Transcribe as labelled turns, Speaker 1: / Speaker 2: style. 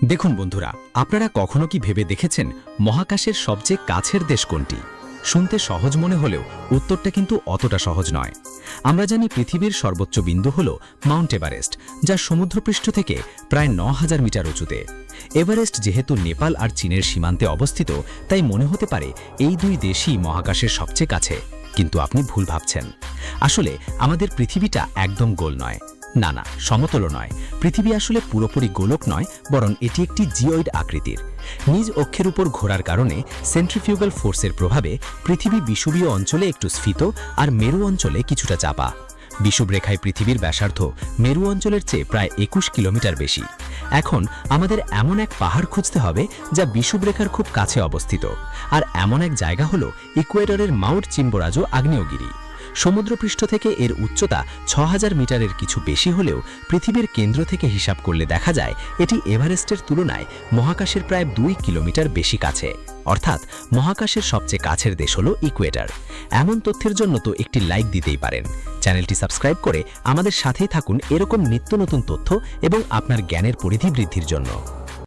Speaker 1: দেখুন বন্ধুরা, আপনারা কখনো কি ভেবে দেখেছেন মহাকাশের সবচেয়ে কাছের দেশ কোনটি? শুনতে সহজ মনে হলেও উত্তরটা কিন্তু অতটা সহজ নয়। আমরা জানি পৃথিবীর সর্বোচ্চ বিন্দু হল মাউন্ট এভারেস্ট, যা সমুদ্রপৃষ্ঠ থেকে প্রায় ৯,০০০ মিটার উঁচুতে। এভারেস্ট যেহেতু নেপাল আর চীনের সীমান্তে অবস্থিত, তাই মনে হতে পারে এই দুই দেশই মহাকাশের সবচেয়ে কাছে। কিন্তু আপনি ভুল ভাবছেন। আসলে আমাদের পৃথিবীটা একদম গোল নয়। না, সমতলও নয়। পৃথিবী আসলে পুরোপুরি গোলক নয়, বরং এটি একটি জিওয়েড আকৃতির। নিজ অক্ষের উপর ঘোরার কারণে সেন্ট্রিফিউগাল ফোর্সের প্রভাবে পৃথিবী বিষুবীয় অঞ্চলে একটু স্ফীত আর মেরু অঞ্চলে কিছুটা চাপা। বিষুবরেখায় পৃথিবীর ব্যাসার্ধ মেরু অঞ্চলের চেয়ে প্রায় ২১ কিলোমিটার বেশি। এখন আমাদের এমন এক পাহাড় খুঁজতে হবে যা বিষুবরেখার খুব কাছে অবস্থিত, আর এমন এক জায়গা হলো ইকুয়েডরের মাউন্ট চিম্বোরাজো আগ্নেয়গিরি। সমুদ্রপৃষ্ঠ থেকে এর উচ্চতা ৬,০০০ মিটারের কিছু বেশি হলেও পৃথিবীর কেন্দ্র থেকে হিসাব করলে দেখা যায় এটি এভারেস্টের তুলনায় মহাকাশের প্রায় ২ কিলোমিটার বেশি কাছে। অর্থাৎ মহাকাশের সবচেয়ে কাছের দেশ হলো ইকুয়েডর। এমন তথ্যের জন্য তো একটি লাইক দিতেই পারেন। চ্যানেলটি সাবস্ক্রাইব করে আমাদের সাথেই থাকুন এরকম নিত্য নতুন তথ্য এবং আপনার জ্ঞানের পরিধি বৃদ্ধির জন্য।